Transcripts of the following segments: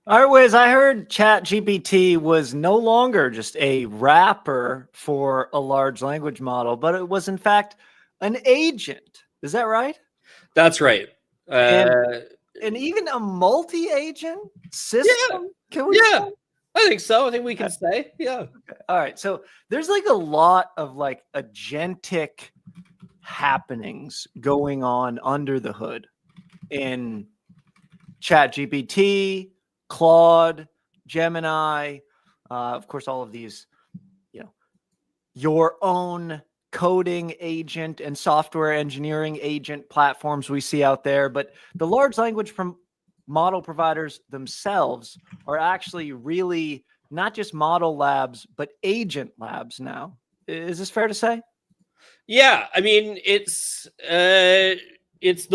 All right, Wiz, I heard ChatGPT was no longer just a wrapper for a large language model, but it was in fact an agent. Is that right? That's right. And Uh, and even a multi-agent yeah, system, can we say? yeah, I think so. I think we can say, yeah. All right, so there's like a lot of like agentic happenings going on under the hood in ChatGPT, Claude, Gemini, of course, all of these, you know, your own coding agent and software engineering agent platforms we see out there. But the large language model providers themselves are actually really not just model labs, but agent labs now. Is this fair to say? Yeah, I mean, it's the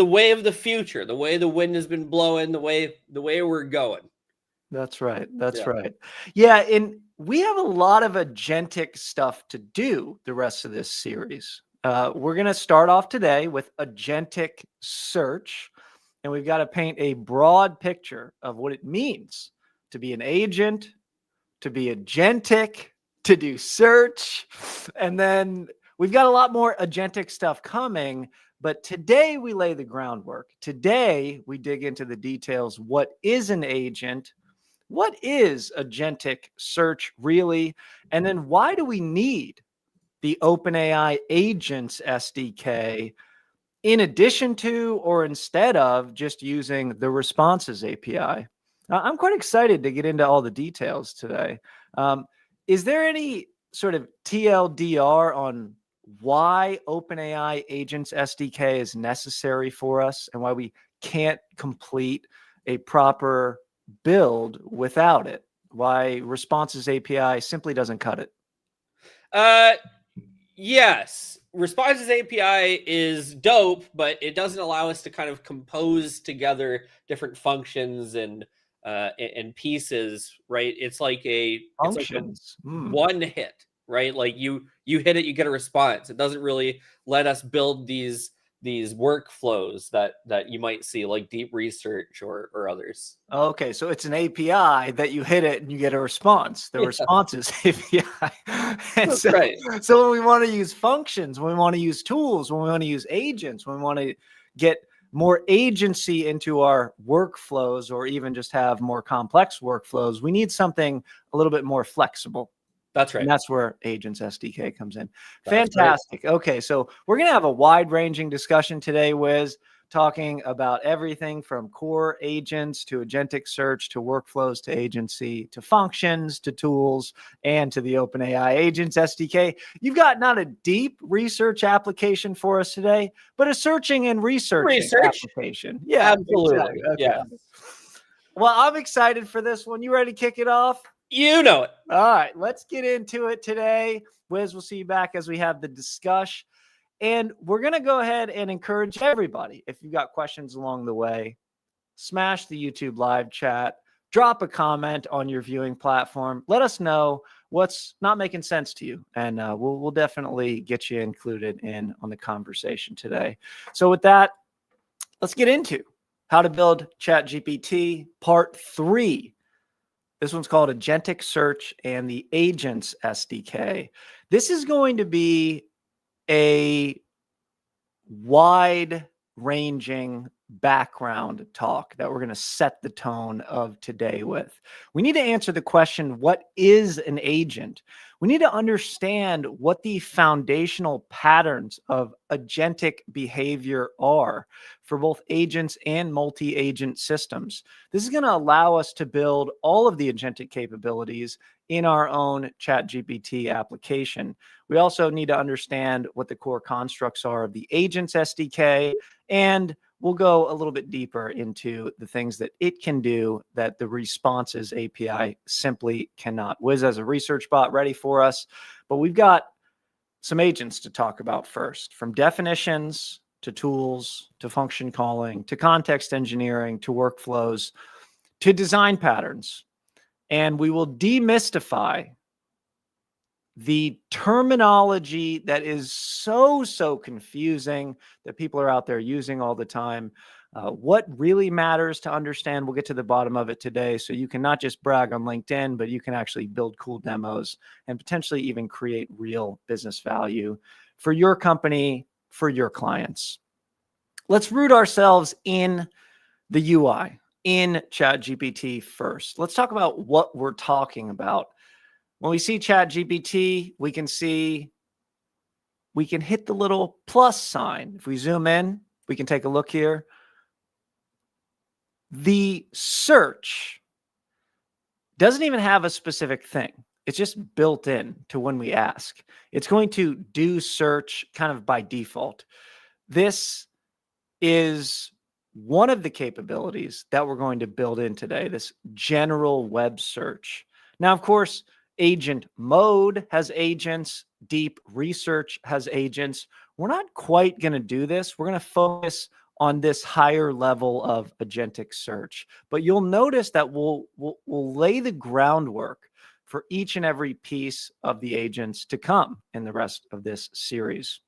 way of the future, the way the wind has been blowing, the way we're going. That's right. That's Yeah. right. Yeah, and we have a lot of agentic stuff to do the rest of this series. We're going to start off today with agentic search, and we've got to paint a broad picture of what it means to be an agent, to be agentic, to do search, and then we've got a lot more agentic stuff coming. But today we lay the groundwork. Today we dig into the details. What is an agent? What is agentic search really? And then why do we need the OpenAI Agents SDK in addition to or instead of just using the Responses API? I'm quite excited to get into all the details today. Is there any sort of TLDR on why OpenAI Agents SDK is necessary for us and why we can't complete a proper build without it? Why Responses API simply doesn't cut it? Uh, yes, Responses API is dope, but it doesn't allow us to kind of compose together different functions and pieces, right? It's like a Functions. one hit, right? Like you hit it, you get a response. It doesn't really let us build these workflows that you might see, like deep research or others. Okay, so it's an API that you hit it and you get a response. The Yeah, responses API. And that's so, right. so when we want to use functions, when we want to use tools, when we want to use agents, when we want to get more agency into our workflows or even just have more complex workflows, we need something a little bit more flexible. That's And right. that's where Agents SDK comes in. That's right. Fantastic. Okay, so we're going to have a wide-ranging discussion today, Wiz, talking about everything from core agents to agentic search to workflows to agency to functions to tools and to the OpenAI Agents SDK. You've got not a deep research application for us today, but a searching and researching Research. application. Yeah, exactly. Absolutely. Okay. Yeah. Well, I'm excited for this one. You ready to kick it off? You know it. All right, let's get into it today. Wiz, we'll see you back as we have the discussion. And we're going to go ahead and encourage everybody, if you've got questions along the way, smash the YouTube live chat, drop a comment on your viewing platform. Let us know what's not making sense to you. And we'll definitely get you included in on the conversation today. So with that, let's get into how to build ChatGPT Part 3. This one's called Agentic Search and the Agents SDK. This is going to be a wide ranging background talk that we're going to set the tone of today with. We need to answer the question, what is an agent? We need to understand what the foundational patterns of agentic behavior are for both agents and multi-agent systems. This is going to allow us to build all of the agentic capabilities in our own ChatGPT application. We also need to understand what the core constructs are of the Agents SDK, and we'll go a little bit deeper into the things that it can do that the Responses API simply cannot. Wiz has a research bot ready for us, but we've got some agents to talk about first, from definitions to tools to function calling to context engineering to workflows to design patterns. And we will demystify the terminology that is so confusing that people are out there using all the time. What really matters to understand, we'll get to the bottom of it today. So you can not just brag on LinkedIn, but you can actually build cool demos and potentially even create real business value for your company, for your clients. Let's root ourselves in the UI, in ChatGPT first. Let's talk about what we're talking about. When we see ChatGPT, we can hit the little plus sign. If we zoom in, we can take a look here. The search doesn't even have a specific thing. It's just built in to when we ask. It's going to do search kind of by default. This is one of the capabilities that we're going to build in today, this general web search. Now, of course, agent mode has agents, deep research has agents. We're not quite going to do this. We're going to focus on this higher level of agentic search. But you'll notice that we'll lay the groundwork for each and every piece of the agents to come in the rest of this series.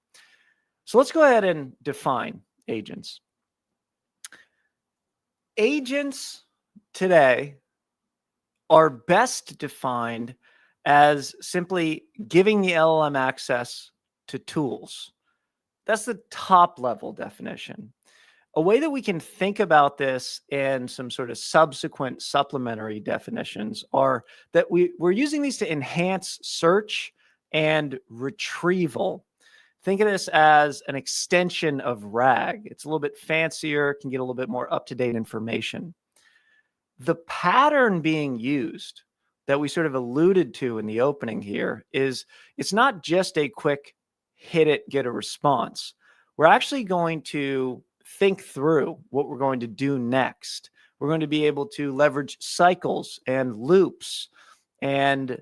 So let's go ahead and define agents. Agents today are best defined as simply giving the LLM access to tools. That's the top level definition. A way that we can think about this and some sort of subsequent supplementary definitions are that we're using these to enhance search and retrieval. Think of this as an extension of RAG. It's a little bit fancier, can get a little bit more up-to-date information. The pattern being used that we sort of alluded to in the opening here is it's not just a quick hit it, get a response. We're actually going to think through what we're going to do next. We're going to be able to leverage cycles and loops and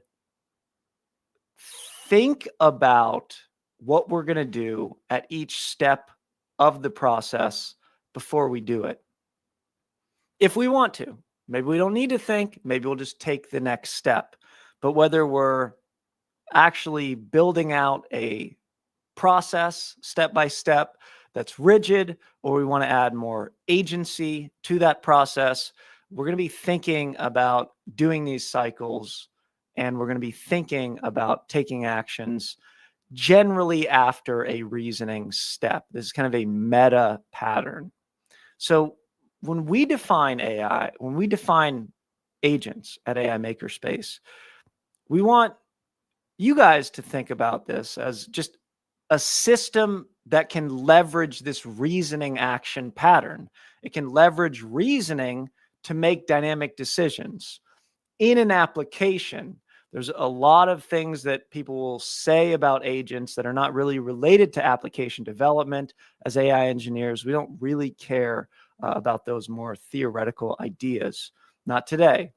think about what we're going to do at each step of the process before we do it. If we want to, maybe we don't need to think, maybe we'll just take the next step. But whether we're actually building out a process step by step that's rigid, or we want to add more agency to that process, we're going to be thinking about doing these cycles, and we're going to be thinking about taking actions generally after a reasoning step. This is kind of a meta pattern. So when we define AI, when we define agents at AI Makerspace, we want you guys to think about this as just a system that can leverage this reasoning action pattern. It can leverage reasoning to make dynamic decisions. In an application, there's a lot of things that people will say about agents that are not really related to application development. As AI engineers, we don't really care about those more theoretical ideas. Not today,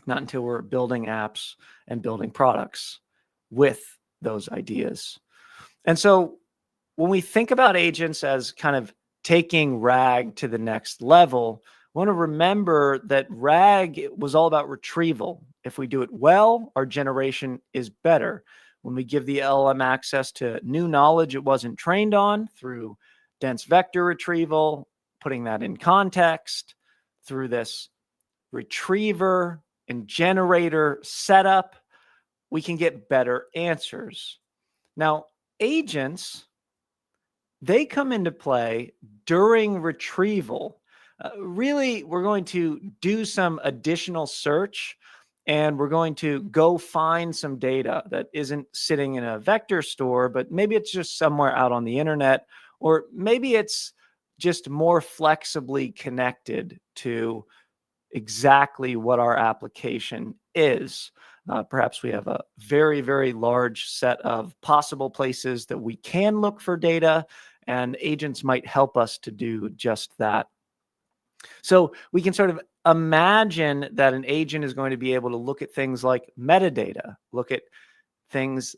not until we're building apps and building products with those ideas. And so when we think about agents as kind of taking RAG to the next level, we want to remember that RAG was all about retrieval. If we do it well, our generation is better. When we give the LLM access to new knowledge it wasn't trained on through dense vector retrieval, putting that in context, through this retriever and generator setup, we can get better answers. Now, agents, they come into play during retrieval. Really, we're going to do some additional search, and we're going to go find some data that isn't sitting in a vector store, but maybe it's just somewhere out on the internet, or maybe it's just more flexibly connected to exactly what our application is. Perhaps we have a very, very large set of possible places that we can look for data, and agents might help us to do just that. So we can sort of imagine that an agent is going to be able to look at things like metadata, look at things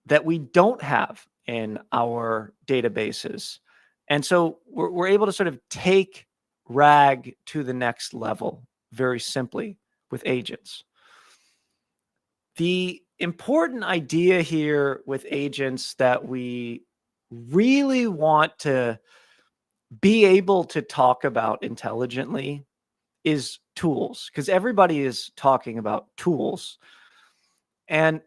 that we don't have in our databases. And so we're able to sort of take RAG to the next level very simply with agents. The important idea here with agents that we really want to be able to talk about intelligently is tools, because everybody is talking about tools. And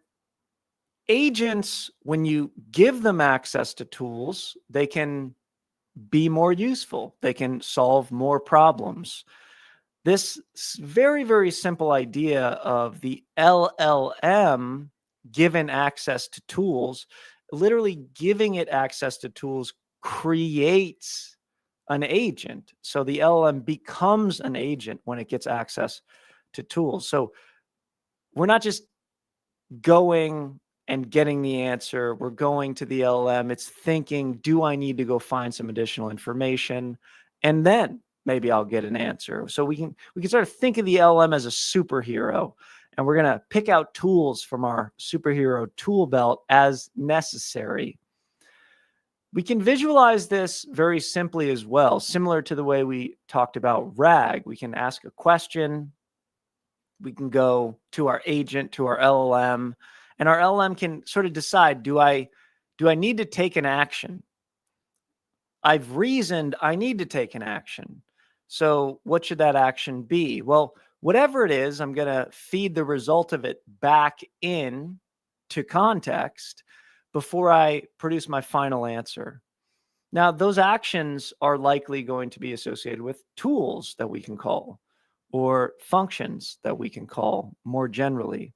agents, when you give them access to tools, they can be more useful. They can solve more problems. This very, very simple idea of the LLM given access to tools, literally giving it access to tools creates an agent. So the LLM becomes an agent when it gets access to tools. So we're not just going and getting the answer. We're going to the LLM. It's thinking, do I need to go find some additional information? And then maybe I'll get an answer. So we can sort of think of the LLM as a superhero, and we're going to pick out tools from our superhero tool belt as necessary. We can visualize this very simply as well, similar to the way we talked about RAG. We can ask a question. We can go to our agent, to our LLM, and our LLM can sort of decide, do I need to take an action? I've reasoned I need to take an action. So what should that action be? Well, whatever it is, I'm going to feed the result of it back in to context before I produce my final answer. Now, those actions are likely going to be associated with tools that we can call or functions that we can call more generally.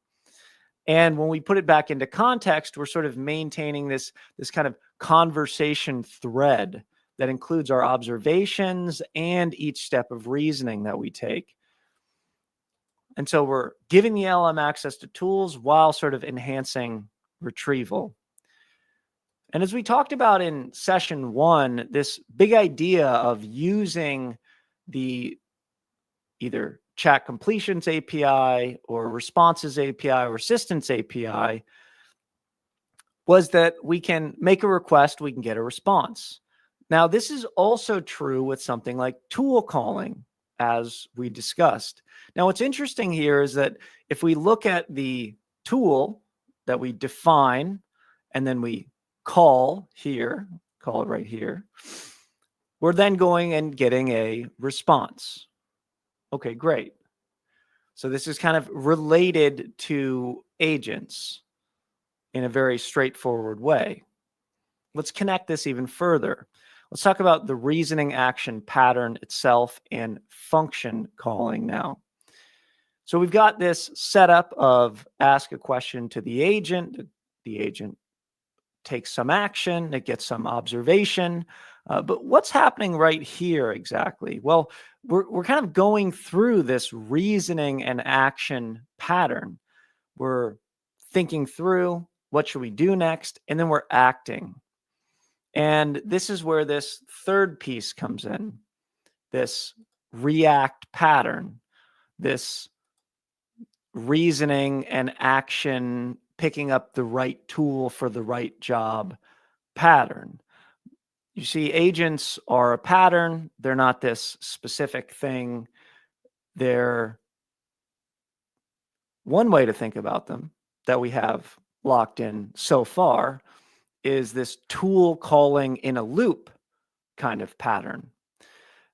And when we put it back into context, we're sort of maintaining this kind of conversation thread that includes our observations and each step of reasoning that we take. And so we're giving the LLM access to tools while sort of enhancing retrieval. And as we talked about in session 1, this big idea of using the either chat completions API or responses API or assistance API was that we can make a request, we can get a response. Now, this is also true with something like tool calling, as we discussed. Now, what's interesting here is that if we look at the tool that we define and then we call here, call it right here, we're then going and getting a response. Okay, great. So this is kind of related to agents in a very straightforward way. Let's connect this even further. Let's talk about the reasoning action pattern itself and function calling now. So we've got this setup of ask a question to the agent. The agent takes some action, it gets some observation. But what's happening right here exactly? Well, we're kind of going through this reasoning and action pattern. We're thinking through what should we do next, and then we're acting. And this is where this third piece comes in, this react pattern, this reasoning and action, picking up the right tool for the right job pattern. You see, agents are a pattern. They're not this specific thing. They're one way to think about them that we have locked in so far is this tool calling in a loop kind of pattern.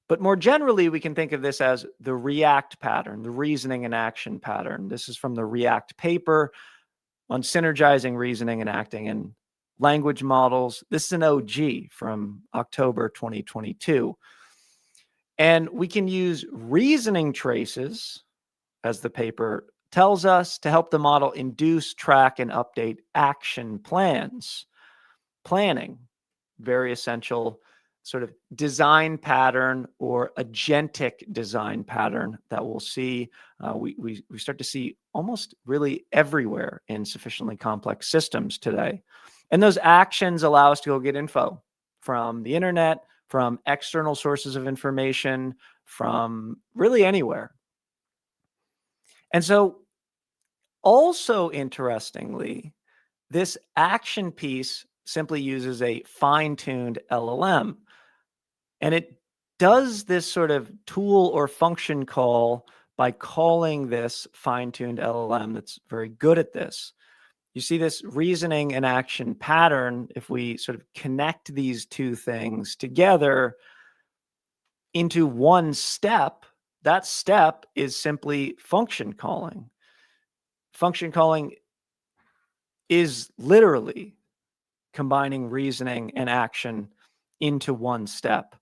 But more generally, we can think of this as the react pattern, the reasoning and action pattern. This is from the React paper on synergizing reasoning and acting in language models. This is an OG from October 2022. And we can use reasoning traces, as the paper tells us, to help the model induce, track, and update action plans. Planning, very essential sort of design pattern or agentic design pattern that we'll see. We start to see almost really everywhere in sufficiently complex systems today. And those actions allow us to go get info from the internet, from external sources of information, from really anywhere. And so also interestingly, this action piece simply uses a fine-tuned LLM. And it does this sort of tool or function call by calling this fine-tuned LLM that's very good at this. You see this reasoning and action pattern. If we sort of connect these two things together, into one step, that step is simply function calling. Function calling is literally combining reasoning and action into one step.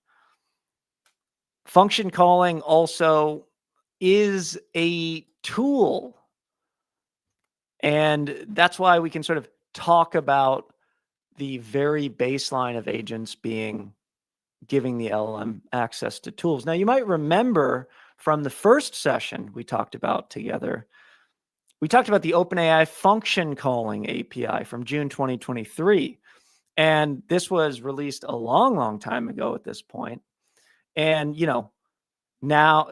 Function calling also is a tool. And that's why we can sort of talk about the very baseline of agents being giving the LLM access to tools. Now, you might remember from the first session we talked about together, we talked about the OpenAI function calling API from June 2023. And this was released a long, long time ago at this point. And, now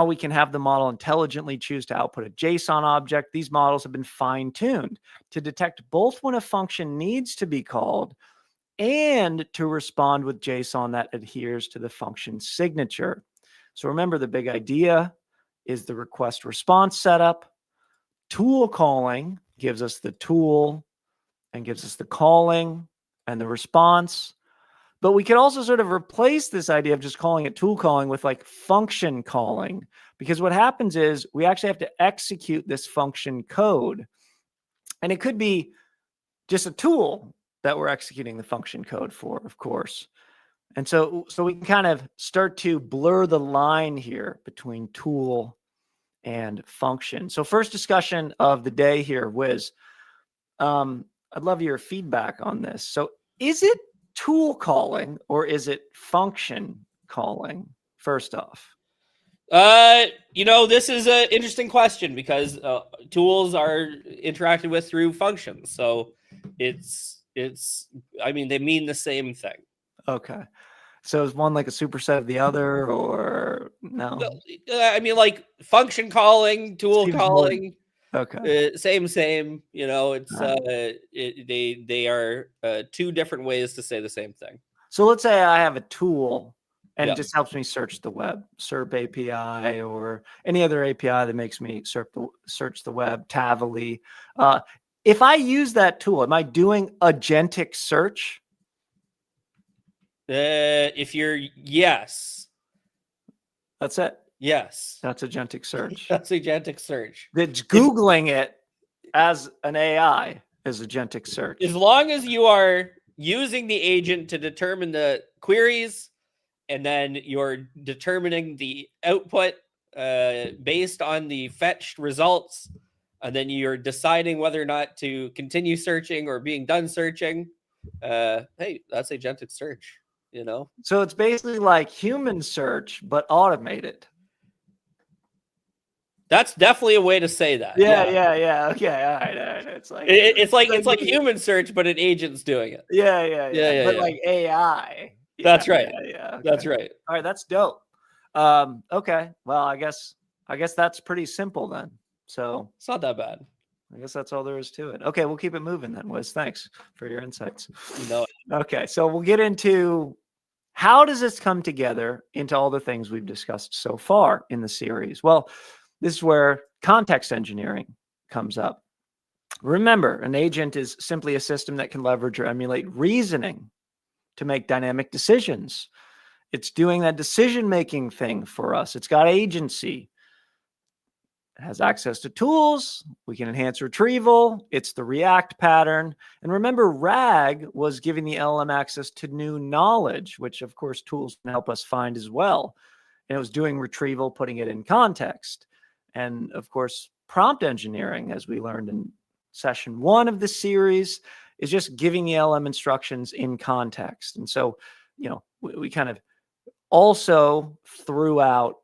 we can have the model intelligently choose to output a JSON object. These models have been fine-tuned to detect both when a function needs to be called and to respond with JSON that adheres to the function signature. So remember, the big idea is the request response setup. Tool calling gives us the tool and gives us the calling and the response. But we could also sort of replace this idea of just calling it tool calling with like function calling, because what happens is we actually have to execute this function code. And it could be just a tool that we're executing the function code for, of course. And so we can kind of start to blur the line here between tool and function. So first discussion of the day here, Wiz. I'd love your feedback on this. So is it tool calling or is it function calling, first off? This is an interesting question because tools are interacted with through functions. So I mean, they mean the same thing. Okay. So is one like a superset of the other, or no? I mean, like function calling, tool Seems calling, okay. same. It's they are two different ways to say the same thing. So let's say I have a tool and Yeah. it just helps me search the web, SERP API or any other API that makes me search the web, Tavily. If I use that tool, am I doing agentic search? Yes. That's it. Yes. That's agentic search. That's agentic search. That's Googling it as an AI is agentic search. As long as you are using the agent to determine the queries, and then you're determining the output based on the fetched results, and then you're deciding whether or not to continue searching or being done searching. Hey, that's agentic search, So it's basically like human search, but automated. That's definitely a way to say that. Yeah. Okay, all right. It's like human search, but an agent's doing it. Yeah. But like AI. That's right. Yeah. Okay. That's right. All right, that's dope. Okay. Well, I guess that's pretty simple then. So it's not that bad. I guess that's all there is to it. Okay, we'll keep it moving then, Wiz. Thanks for your insights. No. Okay, so we'll get into how does this come together into all the things we've discussed so far in the series. Well, this is where context engineering comes up. Remember, an agent is simply a system that can leverage or emulate reasoning to make dynamic decisions. It's doing that decision-making thing for us. It's got agency. It has access to tools. We can enhance retrieval. It's the React pattern. And remember, RAG was giving the LLM access to new knowledge, which of course tools can help us find as well. And it was doing retrieval, putting it in context. And of course, prompt engineering, as we learned in session 1 of the series, is just giving the LLM instructions in context. And so, we kind of also threw out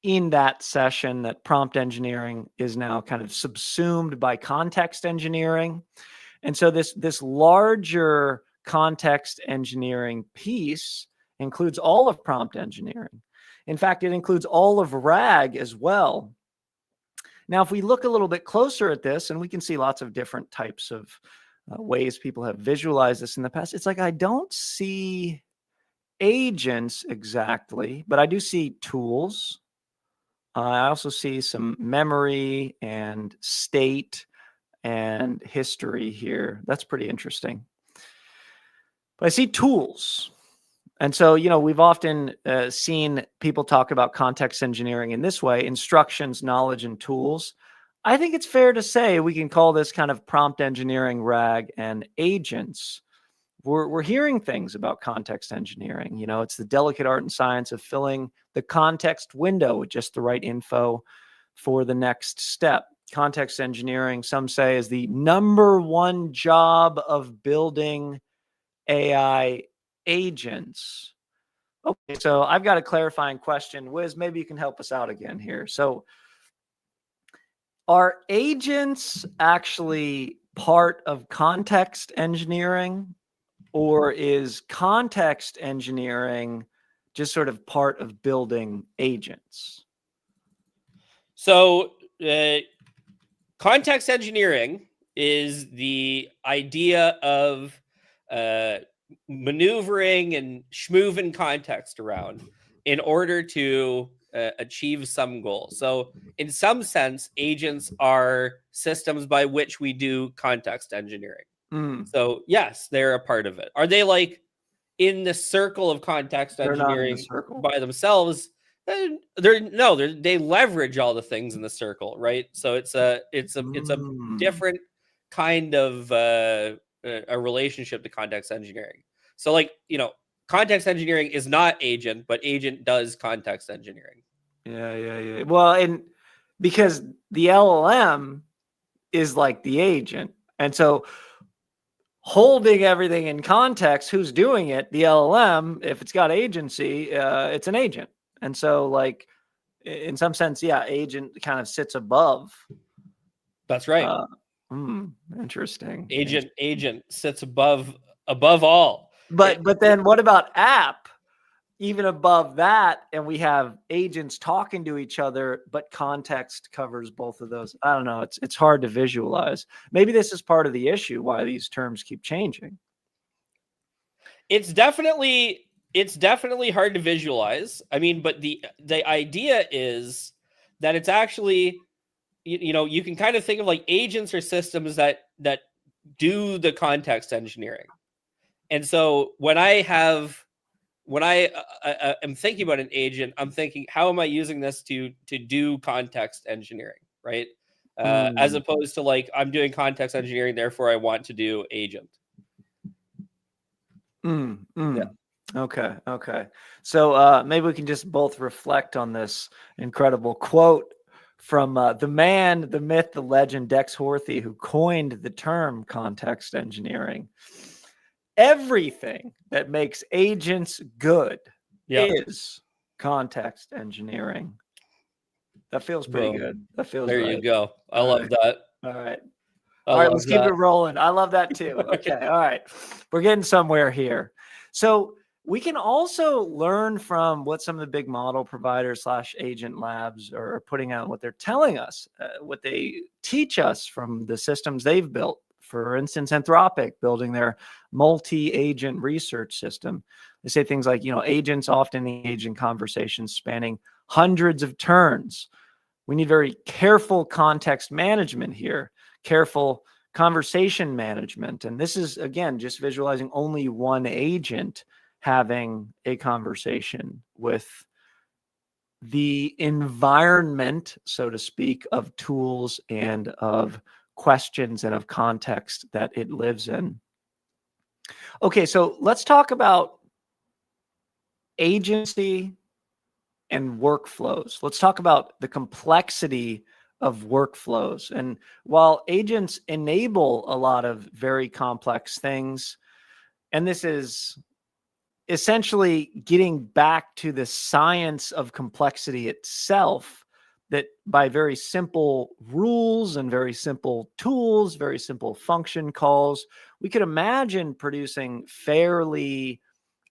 in that session that prompt engineering is now kind of subsumed by context engineering. And so this larger context engineering piece includes all of prompt engineering. In fact, it includes all of RAG as well. Now, if we look a little bit closer at this, and we can see lots of different types of ways people have visualized this in the past, it's like I don't see agents exactly, but I do see tools. I also see some memory and state and history here. That's pretty interesting. But I see tools. And so, we've often seen people talk about context engineering in this way: instructions, knowledge, and tools. I think it's fair to say we can call this kind of prompt engineering, RAG, and agents. We're hearing things about context engineering. It's the delicate art and science of filling the context window with just the right info for the next step. Context engineering, some say, is the number one job of building AI agents. Okay, so I've got a clarifying question. Wiz, maybe you can help us out again here. So are agents actually part of context engineering, or is context engineering just sort of part of building agents? So context engineering is the idea of maneuvering and schmooving context around in order to achieve some goal. So in some sense, agents are systems by which we do context engineering. So yes, they're a part of it. Are they like in the circle of context They're not in the engineering circle. by themselves? They leverage all the things in the circle, right? So it's a different kind of a relationship to context engineering. So like, context engineering is not agent, but agent does context engineering. Yeah. Well, and because the LLM is like the agent. And so holding everything in context, who's doing it? The LLM. If it's got agency, it's an agent. And so, like, in some sense, yeah, agent kind of sits above. That's right. Interesting. Agent sits above all. But then what about app? Even above that, and we have agents talking to each other, but context covers both of those. I don't know. It's hard to visualize. Maybe this is part of the issue why these terms keep changing. It's definitely hard to visualize. I mean, but the idea is that it's actually, you can kind of think of like agents or systems that do the context engineering. And so when I am thinking about an agent, I'm thinking, how am I using this to do context engineering, right? As opposed to like, I'm doing context engineering, therefore I want to do agent. Yeah. Okay. So maybe we can just both reflect on this incredible quote from the man, the myth, the legend, Dex Horthy, who coined the term context engineering. Everything that makes agents good is context engineering. That feels pretty good. That feels there right. You go. I love that. All right. I All right, love let's keep that. it rolling. I love that too. Okay. All right. We're getting somewhere here. So we can also learn from what some of the big model providers / agent labs are putting out, what they're telling us, what they teach us from the systems they've built. For instance, Anthropic building their multi-agent research system. They say things like, agents often engage in conversations spanning hundreds of turns. We need very careful context management here, careful conversation management. And this is, again, just visualizing only one agent having a conversation with the environment, so to speak, of tools and of questions and of context that it lives in. Okay, so let's talk about agency and workflows. Let's talk about the complexity of workflows. And while agents enable a lot of very complex things, and this is essentially getting back to the science of complexity itself, that by very simple rules and very simple tools, very simple function calls, we could imagine producing fairly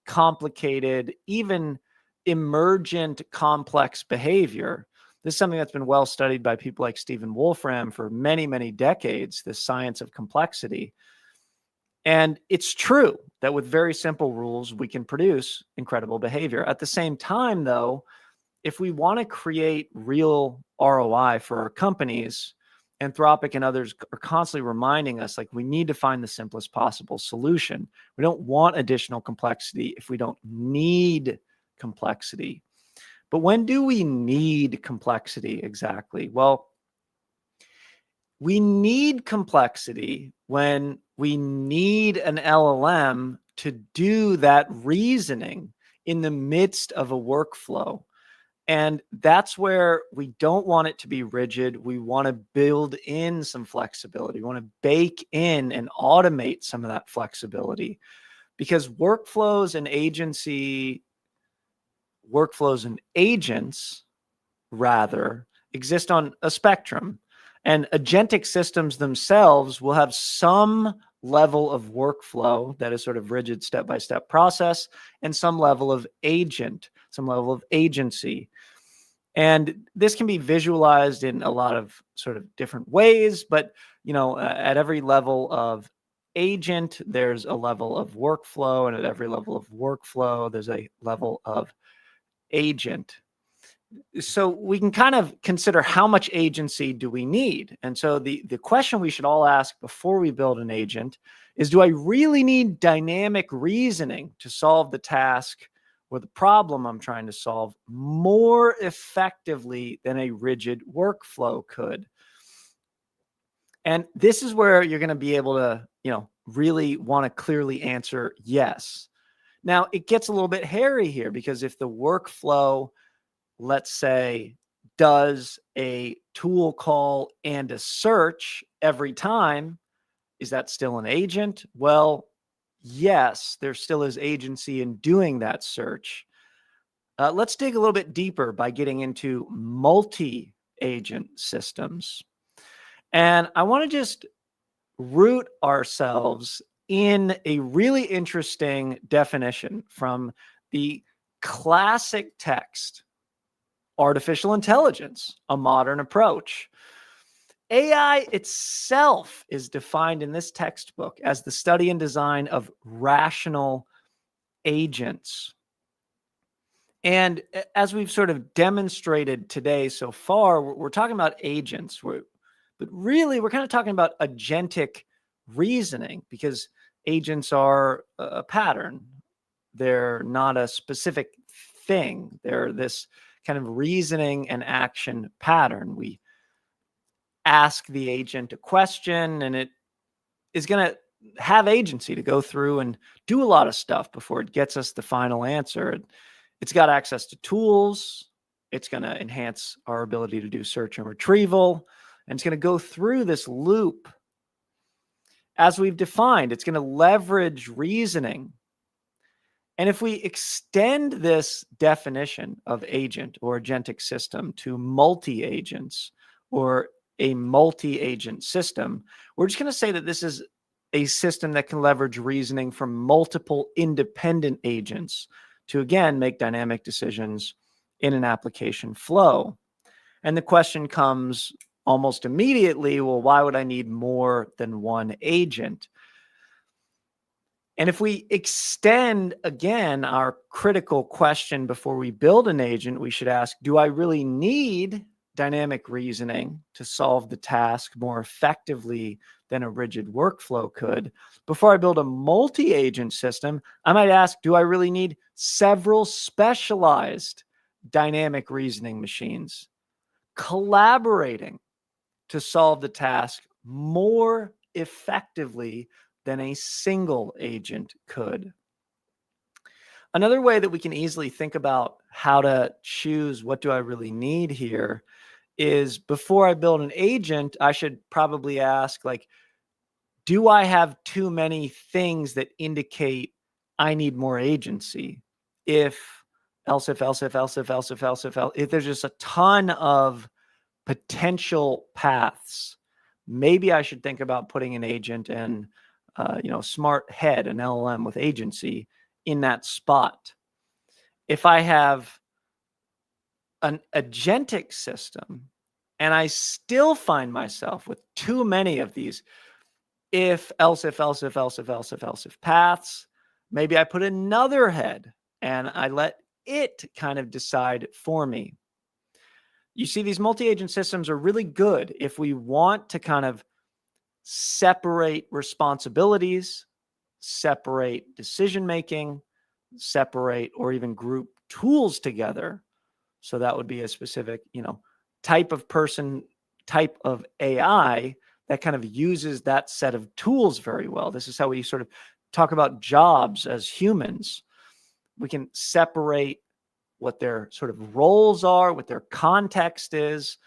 complicated, even emergent complex behavior. This is something that's been well studied by people like Stephen Wolfram for many, many decades, the science of complexity. And it's true that with very simple rules, we can produce incredible behavior. At the same time, though, if we want to create real ROI for our companies Anthropic and others are constantly reminding us, like, we need to find the simplest possible solution. We don't want additional complexity if we don't need complexity. But when do we need complexity exactly? Well, we need complexity when we need an LLM to do that reasoning in the midst of a workflow. And that's where we don't want it to be rigid. We want to build in some flexibility. We want to bake in and automate some of that flexibility, because workflows and agents rather exist on a spectrum. And agentic systems themselves will have some level of workflow that is sort of rigid step-by-step process, and some level of agent, some level of agency. And this can be visualized in a lot of sort of different ways, but at every level of agent, there's a level of workflow, and at every level of workflow, there's a level of agent. So we can kind of consider, how much agency do we need? And so the question we should all ask before we build an agent is, do I really need dynamic reasoning to solve the task or the problem I'm trying to solve more effectively than a rigid workflow could? And this is where you're going to be able to, really want to clearly answer yes. Now, it gets a little bit hairy here, because if the workflow, let's say, does a tool call and a search every time, is that still an agent? Well, yes, there still is agency in doing that search. Let's dig a little bit deeper by getting into multi-agent systems. And I want to just root ourselves in a really interesting definition from the classic text, Artificial Intelligence, a Modern Approach. AI itself is defined in this textbook as the study and design of rational agents. And as we've sort of demonstrated today so far, we're talking about agents, but really we're kind of talking about agentic reasoning, because agents are a pattern. They're not a specific thing. They're this kind of reasoning and action pattern. We ask the agent a question, and it is going to have agency to go through and do a lot of stuff before it gets us the final answer. It's got access to tools. It's going to enhance our ability to do search and retrieval. And it's going to go through this loop. As we've defined, it's going to leverage reasoning. And if we extend this definition of agent or agentic system to multi-agents or a multi-agent system, we're just going to say that this is a system that can leverage reasoning from multiple independent agents to, again, make dynamic decisions in an application flow. And the question comes almost immediately, well, why would I need more than one agent? And if we extend, again, our critical question before we build an agent, we should ask, do I really need dynamic reasoning to solve the task more effectively than a rigid workflow could? Before I build a multi-agent system, I might ask, do I really need several specialized dynamic reasoning machines collaborating to solve the task more effectively than a single agent could? Another way that we can easily think about how to choose what do I really need here is, before I build an agent, I should probably ask, like, do I have too many things that indicate I need more agency? If else, if else, if else, if else, if else, if there's just a ton of potential paths, maybe I should think about putting an agent and smart head, an LLM with agency in that spot. If I have an agentic system and I still find myself with too many of these if else, if else, if else, if else, if else, if paths, maybe I put another head and I let it kind of decide for me. you see these multi-agent systems are really good if we want to kind of separate responsibilities, separate decision-making, separate or even group tools together. So that would be a specific, type of person, type of AI that kind of uses that set of tools very well. This is how we sort of talk about jobs as humans. We can separate what their sort of roles are, what their context is,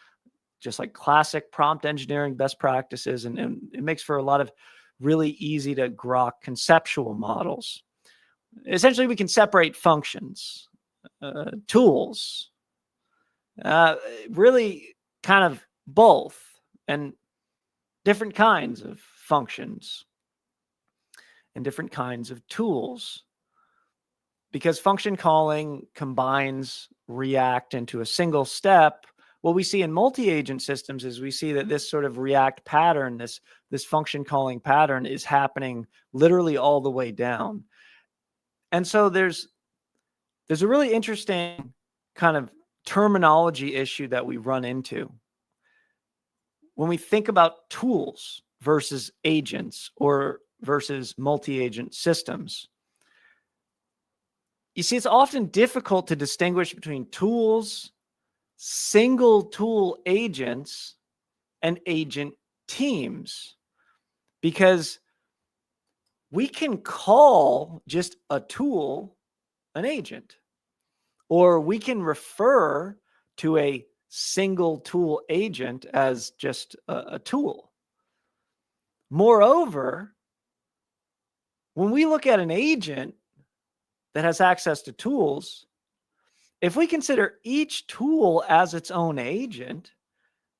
just like classic prompt engineering best practices. And it makes for a lot of really easy to grok conceptual models. Essentially, we can separate functions, tools, really kind of both, and different kinds of functions and different kinds of tools. Because function calling combines React into a single step, what we see in multi-agent systems is we see that this sort of React pattern, this function calling pattern is happening literally all the way down. And so there's a really interesting kind of terminology issue that we run into when we think about tools versus agents or versus multi-agent systems. You see, it's often difficult to distinguish between tools, single tool agents, and agent teams, because we can call just a tool an agent, or we can refer to a single tool agent as just a tool. Moreover, when we look at an agent that has access to tools, if we consider each tool as its own agent,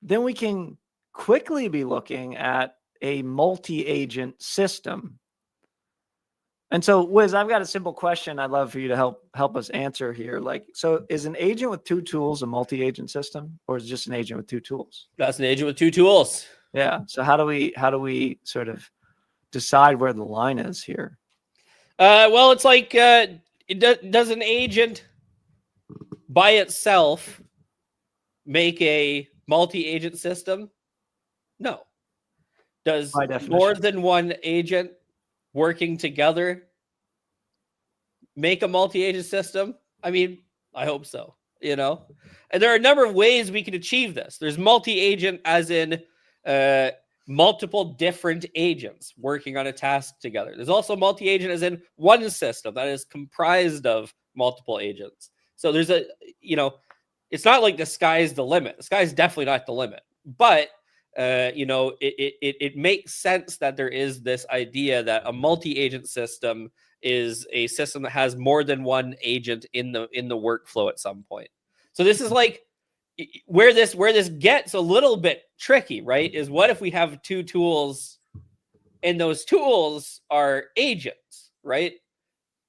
then we can quickly be looking at a multi-agent system. And so, Wiz, I've got a simple question I'd love for you to help us answer here. So is an agent with two tools a multi-agent system, or is it just an agent with two tools? That's an agent with two tools. Yeah. So how do we sort of decide where the line is here? Well, it's like, does an agent by itself make a multi-agent system? No. Does more than one agent working together make a multi-agent system? I mean, I hope so, And there are a number of ways we can achieve this. There's multi-agent as in multiple different agents working on a task together. There's also multi-agent as in one system that is comprised of multiple agents. So there's it's not like the sky's the limit. The sky's definitely not the limit. But it makes sense that there is this idea that a multi-agent system is a system that has more than one agent in the workflow at some point. So this is like where this gets a little bit tricky, right? Is what if we have two tools and those tools are agents, right?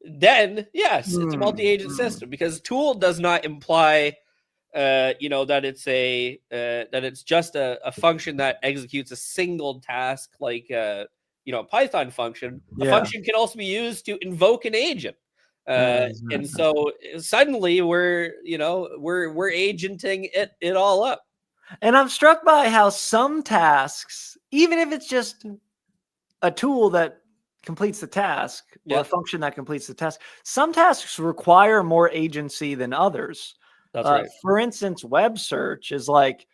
Then yes, it's a multi-agent system, because tool does not imply that it's just a function that executes a single task, like a Python function. A function can also be used to invoke an agent, and so suddenly we're agenting it all up. And I'm struck by how some tasks, even if it's just a tool that completes the task, or a function that completes the task, some tasks require more agency than others. That's right. For instance, web search is like,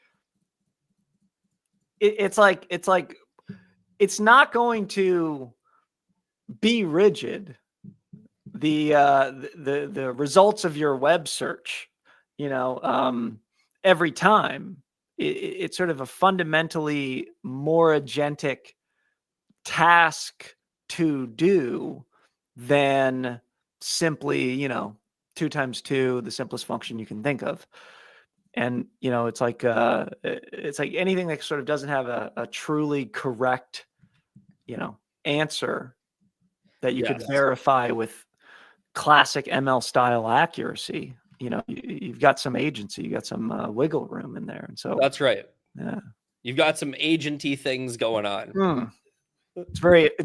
it's not going to be rigid. The results of your web search, every time, it's sort of a fundamentally more agentic task to do than simply, 2 times 2, the simplest function you can think of. And, it's like anything that sort of doesn't have a truly correct, answer that you could verify with classic ML style accuracy. You've got some agency, you got some wiggle room in there. And so that's right. Yeah. You've got some agenty things going on. It's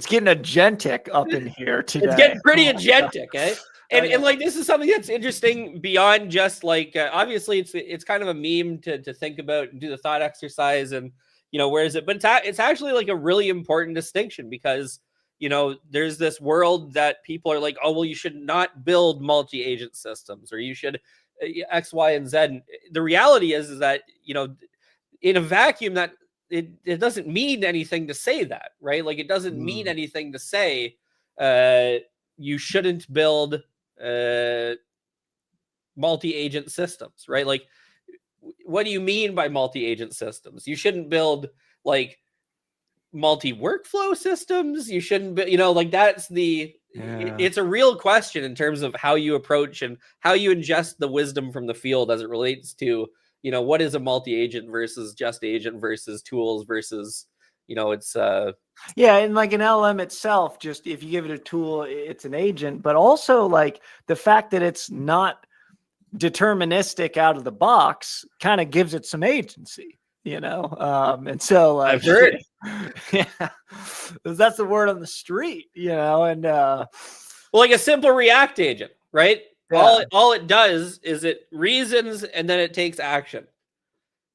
getting agentic up in here today. It's getting pretty agentic, eh? And like, this is something that's interesting beyond just like, obviously it's kind of a meme to think about and do the thought exercise and, where is it? But it's actually like a really important distinction because, there's this world that people are like, oh, well, you should not build multi-agent systems, or you should X, Y, and Z. And the reality is that, in a vacuum, that it doesn't mean anything to say that, right? Like, it doesn't mean anything to say you shouldn't build multi-agent systems, right? Like, what do you mean by multi-agent systems? You shouldn't build like multi-workflow systems. You shouldn't be, like, that's it's a real question in terms of how you approach and how you ingest the wisdom from the field as it relates to, what is a multi-agent versus just agent versus tools versus, it's yeah, and like an LLM itself, just if you give it a tool, it's an agent, but also like the fact that it's not deterministic out of the box kind of gives it some agency, and so like, I've heard. Yeah, that's the word on the street, and well, like a simple React agent, right? Yeah. All it does is it reasons and then it takes action.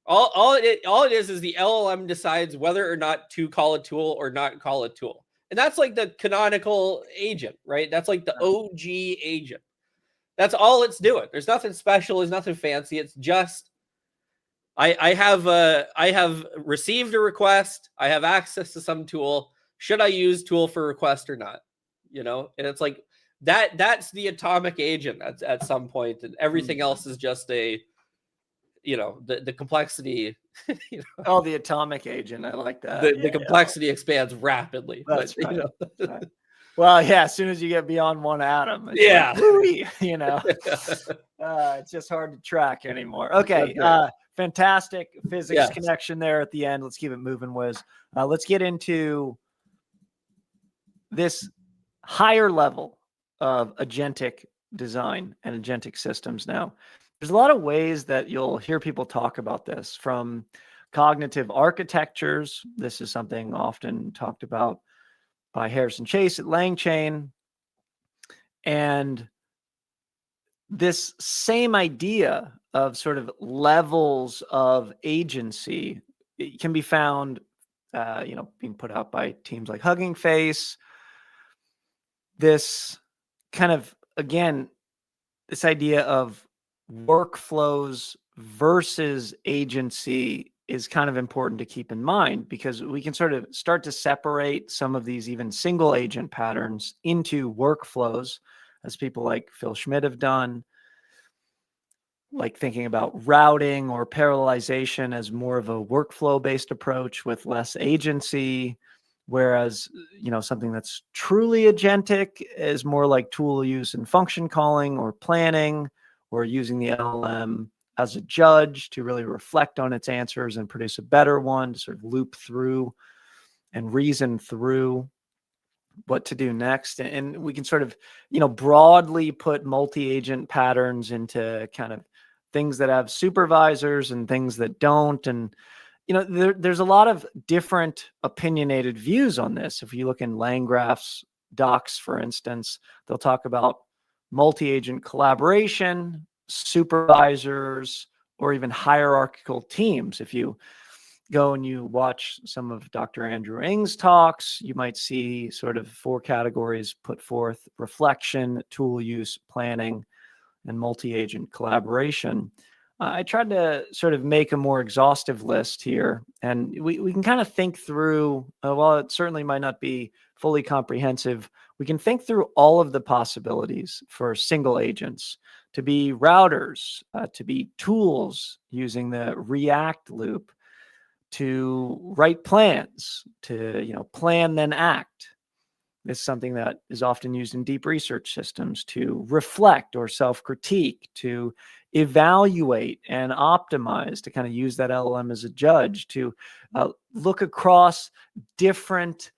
All it is the LLM decides whether or not to call a tool or not call a tool. And that's like the canonical agent, right? That's like the OG agent. That's all it's doing. There's nothing special. There's nothing fancy. It's just I have received a request. I have access to some tool. Should I use tool for request or not? And it's like that's the atomic agent at some point, and everything else is just a the complexity. Oh, the atomic agent. I like that. The complexity expands rapidly. That's right. That's right. Well, yeah, as soon as you get beyond one atom, it's it's just hard to track anymore. Okay. Fantastic physics connection there at the end. Let's keep it moving, Wiz. Let's get into this higher level of agentic design and agentic systems now. There's a lot of ways that you'll hear people talk about this, from cognitive architectures. This is something often talked about by Harrison Chase at LangChain. And this same idea of sort of levels of agency, it can be found, being put out by teams like Hugging Face. This kind of, again, this idea of workflows versus agency is kind of important to keep in mind, because we can sort of start to separate some of these even single agent patterns into workflows, as people like Phil Schmidt have done, like thinking about routing or parallelization as more of a workflow-based approach with less agency, whereas, something that's truly agentic is more like tool use and function calling or planning, or using the LLM as a judge to really reflect on its answers and produce a better one, to sort of loop through and reason through what to do next. And we can sort of, broadly put multi-agent patterns into kind of things that have supervisors and things that don't. And, there's a lot of different opinionated views on this. If you look in Landgraf's docs, for instance, they'll talk about multi-agent collaboration, supervisors, or even hierarchical teams. If you go and you watch some of Dr. Andrew Ng's talks, you might see sort of 4 categories put forth: reflection, tool use, planning, and multi-agent collaboration. I tried to sort of make a more exhaustive list here, and we can kind of think through, while it certainly might not be fully comprehensive, we can think through all of the possibilities for single agents to be routers, to be tools using the React loop, to write plans, to plan then act. This is something that is often used in deep research systems, to reflect or self-critique, to evaluate and optimize, to kind of use that LLM as a judge, to look across different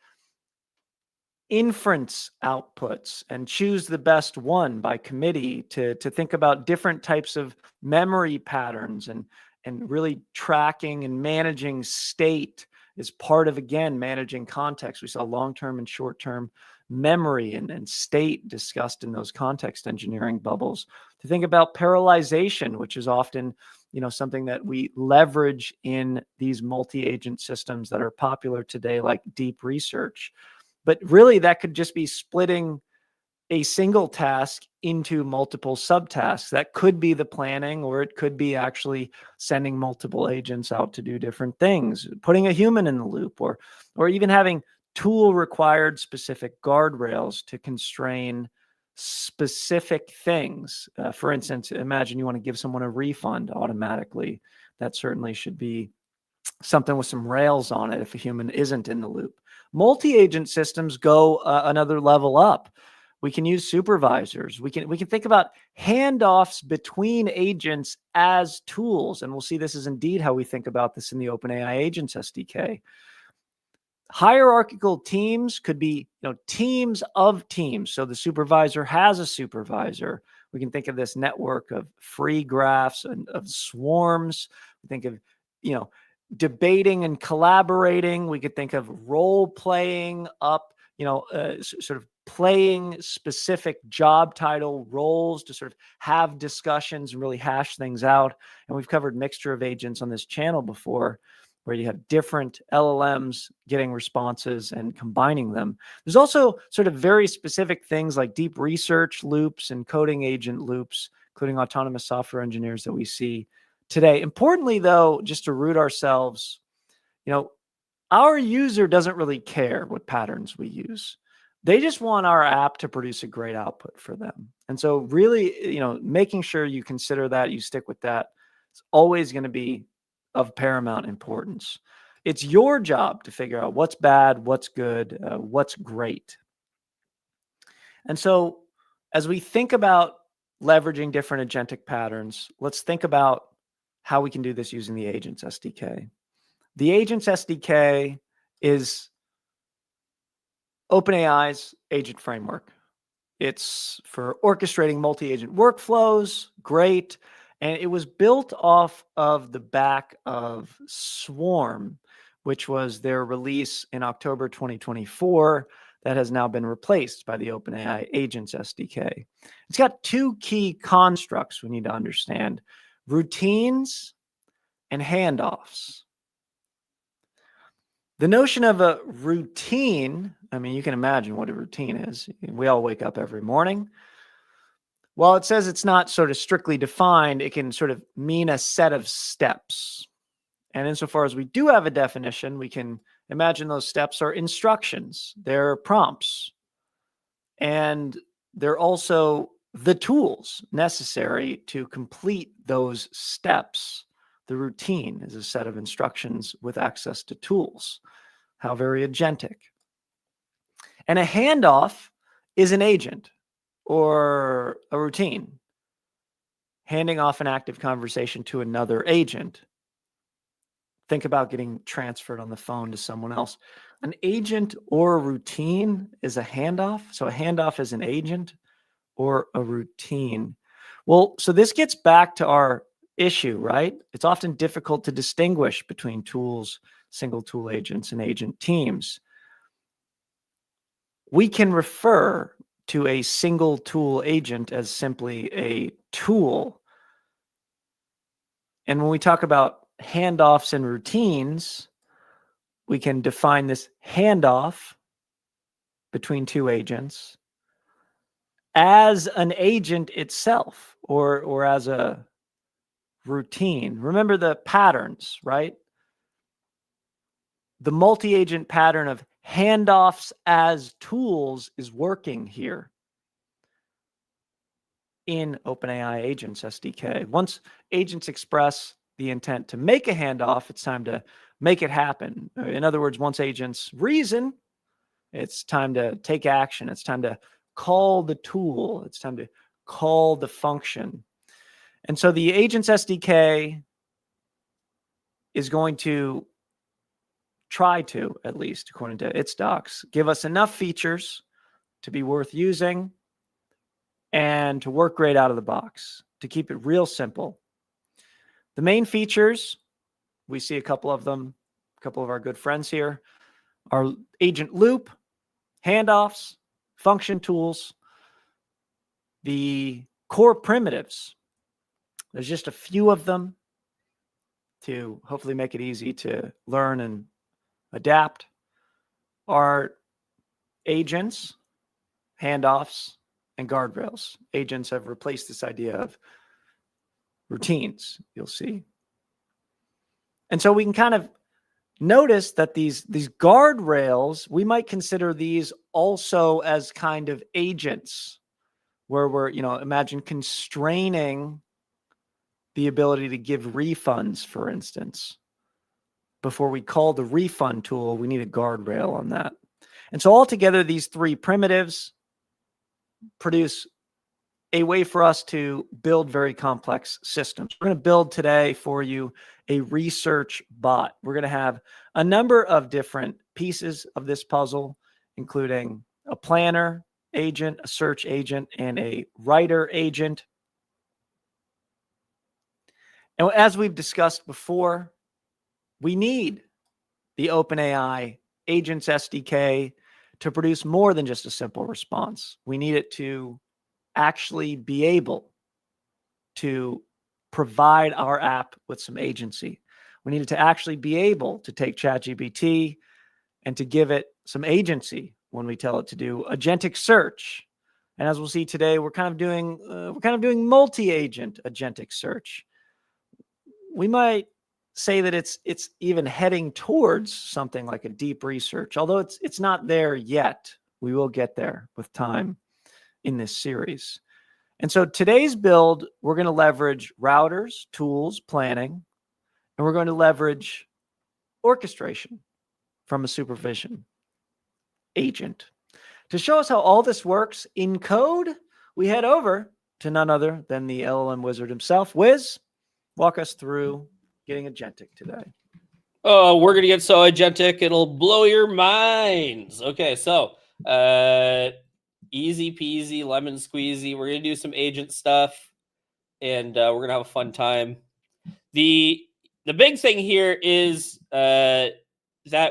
inference outputs and choose the best one by committee, to think about different types of memory patterns and really tracking and managing state is part of, again, managing context. We saw long-term and short-term memory and state discussed in those context engineering bubbles. To think about parallelization, which is often, something that we leverage in these multi-agent systems that are popular today, like deep research. But really, that could just be splitting a single task into multiple subtasks. That could be the planning, or it could be actually sending multiple agents out to do different things, putting a human in the loop, or even having tool required specific guardrails to constrain specific things. For instance, imagine you want to give someone a refund automatically. That certainly should be something with some rails on it if a human isn't in the loop. Multi-agent systems go another level up. We can use supervisors. We can think about handoffs between agents as tools. And we'll see this is indeed how we think about this in the OpenAI Agents SDK. Hierarchical teams could be, teams of teams. So the supervisor has a supervisor. We can think of this network of free graphs and of swarms. We think of, debating and collaborating. We could think of role playing up, sort of playing specific job title roles to sort of have discussions and really hash things out. And we've covered mixture of agents on this channel before, where you have different LLMs getting responses and combining them. There's also sort of very specific things like deep research loops and coding agent loops, including autonomous software engineers that we see today. Importantly, though, just to root ourselves, our user doesn't really care what patterns we use. They just want our app to produce a great output for them. And so really, making sure you consider that, you stick with that, it's always going to be of paramount importance. It's your job to figure out what's bad, what's good, what's great. And so as we think about leveraging different agentic patterns, let's think about how we can do this using the Agents SDK. The Agents SDK is OpenAI's agent framework. It's for orchestrating multi-agent workflows, great. And it was built off of the back of Swarm, which was their release in October 2024 that has now been replaced by the OpenAI Agents SDK. It's got two key constructs we need to understand: routines and handoffs. The notion of a routine, you can imagine what a routine is. We all wake up every morning. While it says it's not sort of strictly defined, it can sort of mean a set of steps. And insofar as we do have a definition, we can imagine those steps are instructions, they're prompts, and they're also the tools necessary to complete those steps. The routine is a set of instructions with access to tools. How very agentic. And a handoff is an agent or a routine, handing off an active conversation to another agent. Think about getting transferred on the phone to someone else. An agent or a routine is a handoff. So a handoff is an agent or a routine. Well, so this gets back to our issue, right? It's often difficult to distinguish between tools, single tool agents, and agent teams. We can refer to a single tool agent as simply a tool. And when we talk about handoffs and routines, we can define this handoff between two agents as an agent itself, or as a routine. Remember the patterns, right? The multi-agent pattern of handoffs as tools is working here in OpenAI Agents SDK. Once agents express the intent to make a handoff, it's time to make it happen. In other words, once agents reason, it's time to take action. It's time to call the tool. It's time to call the function. And so the Agents SDK is going to try to, at least according to its docs, give us enough features to be worth using and to work great out of the box, to keep it real simple. The main features, we see a couple of them couple of our good friends here, our agent loop, handoffs, function tools, the core primitives. There's just a few of them to hopefully make it easy to learn and adapt. Our agents, handoffs, and guardrails. Agents have replaced this idea of routines, you'll see. And so we can kind of notice that these guardrails, we might consider these also as kind of agents where we're, imagine constraining the ability to give refunds, for instance. Before we call the refund tool, we need a guardrail on that. And so altogether, these three primitives produce a way for us to build very complex systems. We're going to build today for you a research bot. We're going to have a number of different pieces of this puzzle, including a planner agent, a search agent, and a writer agent. And as we've discussed before, we need the OpenAI Agents SDK to produce more than just a simple response. We need it to actually be able to provide our app with some agency. We need it to actually be able to take ChatGPT and to give it some agency when we tell it to do agentic search. And as we'll see today, we're kind of doing multi-agent agentic search. We might say that it's even heading towards something like a deep research, although it's not there yet. We will get there with time in this series. And so today's build, we're going to leverage routers, tools, planning, and we're going to leverage orchestration from a supervision agent. To show us how all this works in code, we head over to none other than the LLM wizard himself. Wiz, walk us through getting agentic today. Oh, we're going to get so agentic, it'll blow your minds. Okay, so easy peasy, lemon squeezy. We're going to do some agent stuff, and we're going to have a fun time. The big thing here is that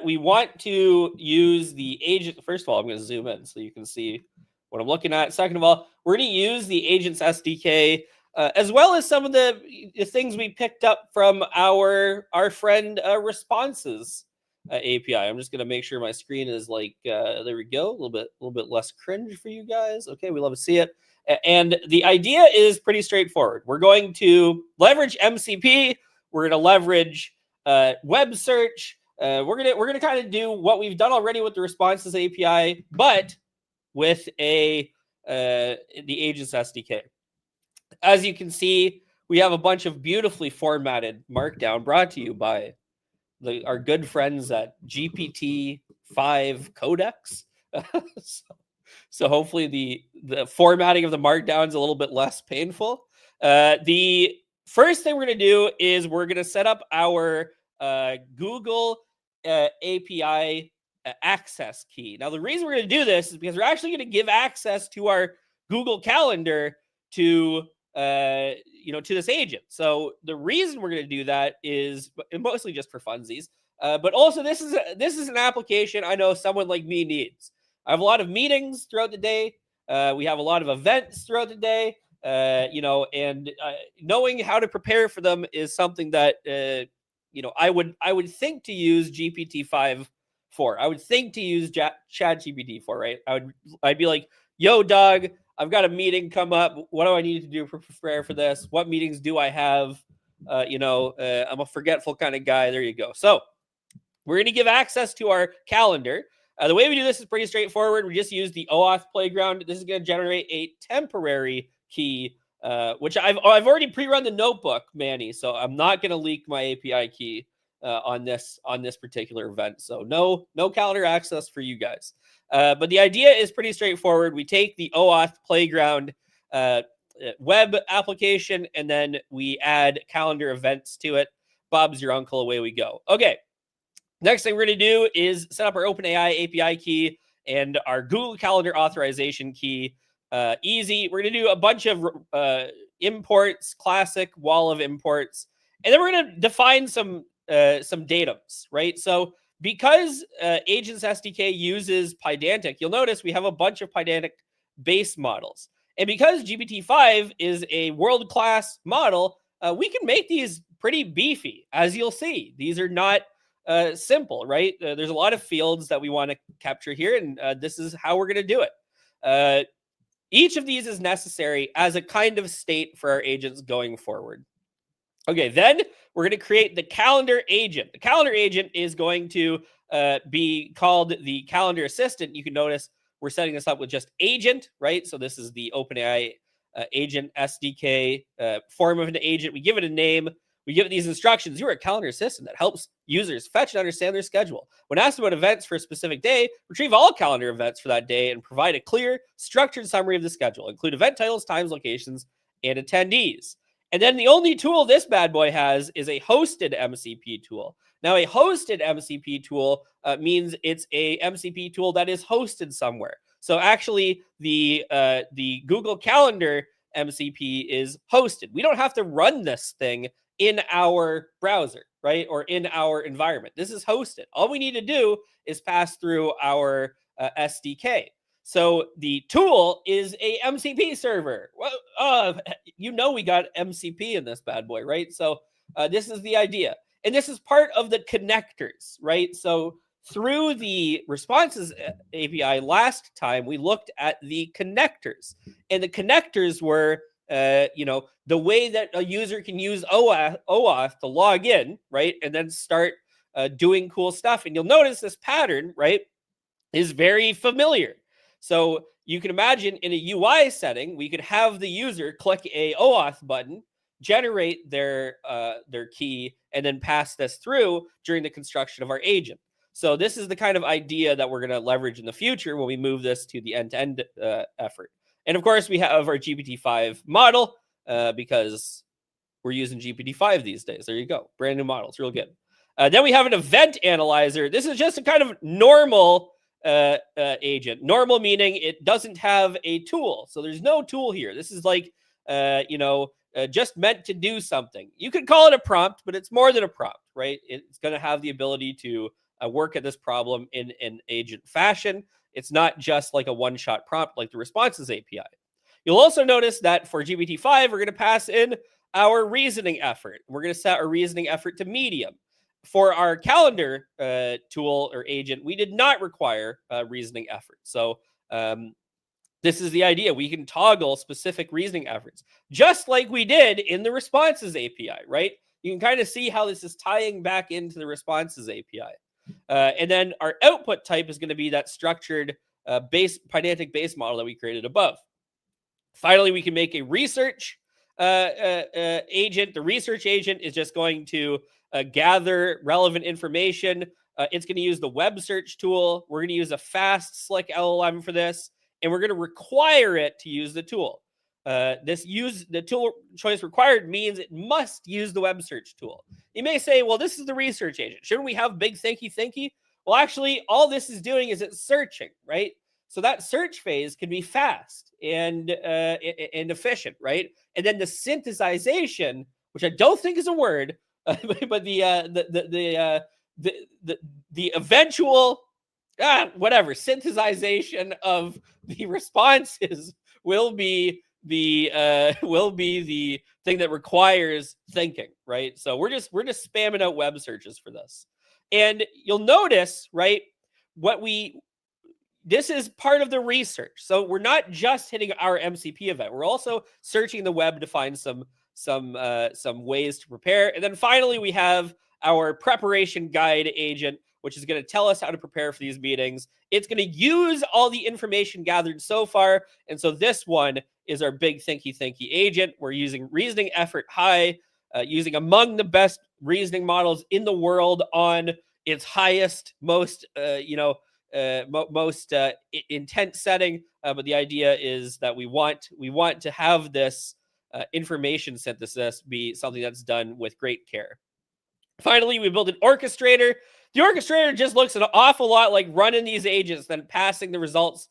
we want to use the agent. First of all, I'm going to zoom in so you can see what I'm looking at. Second of all, we're going to use the Agents SDK as well as some of the things we picked up from our friend Responses API. I'm just going to make sure my screen is like, there we go, a little bit less cringe for you guys. Okay, we love to see it. And the idea is pretty straightforward. We're going to leverage MCP. We're going to leverage web search. We're gonna kind of do what we've done already with the Responses API, but with the Agents SDK. As you can see, we have a bunch of beautifully formatted Markdown brought to you by our good friends at GPT-5 Codex. So hopefully the formatting of the Markdown is a little bit less painful. The first thing we're going to do is we're going to set up our Google API access key. Now, the reason we're going to do this is because we're actually going to give access to our Google Calendar to this agent. So the reason we're going to do that is mostly just for funsies, but also this is an application I know someone like me needs. I have a lot of meetings throughout the day. We have a lot of events throughout the day, and knowing how to prepare for them is something that I would think to use GPT-5 for. I would think to use ChatGPT for, right? I'd be like, yo, dog, I've got a meeting come up. What do I need to do to prepare for this? What meetings do I have? I'm a forgetful kind of guy. There you go. So we're going to give access to our calendar. The way we do this is pretty straightforward. We just use the OAuth playground. This is going to generate a temporary key, which I've already pre-run the notebook, Manny. So I'm not going to leak my API key on this particular event. So no calendar access for you guys. But the idea is pretty straightforward. We take the OAuth playground web application, and then we add calendar events to it. Bob's your uncle, away we go. Okay. Next thing we're going to do is set up our OpenAI API key and our Google Calendar authorization key. Easy. We're going to do a bunch of imports, classic wall of imports. And then we're going to define some some datums, right? So because Agents SDK uses Pydantic, you'll notice we have a bunch of Pydantic base models. And because GPT-5 is a world-class model, we can make these pretty beefy, as you'll see. These are not simple, right? There's a lot of fields that we want to capture here, and this is how we're going to do it. Each of these is necessary as a kind of state for our agents going forward. Okay, then we're going to create the calendar agent. The calendar agent is going to be called the calendar assistant. You can notice we're setting this up with just agent, right? So this is the OpenAI Agent SDK form of an agent. We give it a name. We give it these instructions. You're a calendar assistant that helps users fetch and understand their schedule. When asked about events for a specific day, retrieve all calendar events for that day and provide a clear, structured summary of the schedule. Include event titles, times, locations, and attendees. And then the only tool this bad boy has is a hosted MCP tool. Now, a hosted MCP tool means it's a MCP tool that is hosted somewhere. So actually, the Google Calendar MCP is hosted. We don't have to run this thing in our browser, right? Or in our environment. This is hosted. All we need to do is pass through our SDK. So the tool is a MCP server. Well, you know we got MCP in this bad boy, right? So this is the idea. And this is part of the connectors, right? So through the responses API last time, we looked at the connectors. And the connectors were, the way that a user can use OAuth to log in, right? And then start doing cool stuff. And you'll notice this pattern, right, is very familiar. So you can imagine in a UI setting, we could have the user click a OAuth button, generate their key, and then pass this through during the construction of our agent. So this is the kind of idea that we're going to leverage in the future when we move this to the end-to-end effort. And of course, we have our GPT-5 model because we're using GPT-5 these days. There you go. Brand new model. It's real good. Then we have an event analyzer. This is just a kind of normal agent. Normal meaning it doesn't have a tool. So there's no tool here. This is like, just meant to do something. You could call it a prompt, but it's more than a prompt, right? It's going to have the ability to work at this problem in an agent fashion. It's not just like a one-shot prompt like the responses API. You'll also notice that for GPT-5, we're going to pass in our reasoning effort. We're going to set our reasoning effort to medium. For our calendar tool or agent, we did not require reasoning effort. So this is the idea. We can toggle specific reasoning efforts, just like we did in the responses API, right? You can kind of see how this is tying back into the responses API. And then our output type is going to be that structured Pydantic base model that we created above. Finally, we can make a research agent. The research agent is just going to gather relevant information. It's going to use the web search tool. We're going to use a fast, slick LLM for this, and we're going to require it to use the tool. The tool choice required means it must use the web search tool. You may say, well, this is the research agent. Shouldn't we have big thinky? Well, actually, all this is doing is it's searching, right? So that search phase can be fast and efficient, right? And then the synthesization, which I don't think is a word, but the eventual synthesization of the responses will be the thing that requires thinking, right? So we're just spamming out web searches for this, and you'll notice, right, this is part of the research. So we're not just hitting our MCP event. We're also searching the web to find some ways to prepare. And then finally, we have our preparation guide agent, which is going to tell us how to prepare for these meetings. It's going to use all the information gathered so far. And so this one is our big thinky agent. We're using reasoning effort high, using among the best reasoning models in the world on its highest, most intense setting. But the idea is that we want to have this information synthesis be something that's done with great care. Finally, we built an orchestrator. The orchestrator just looks an awful lot like running these agents, then passing the results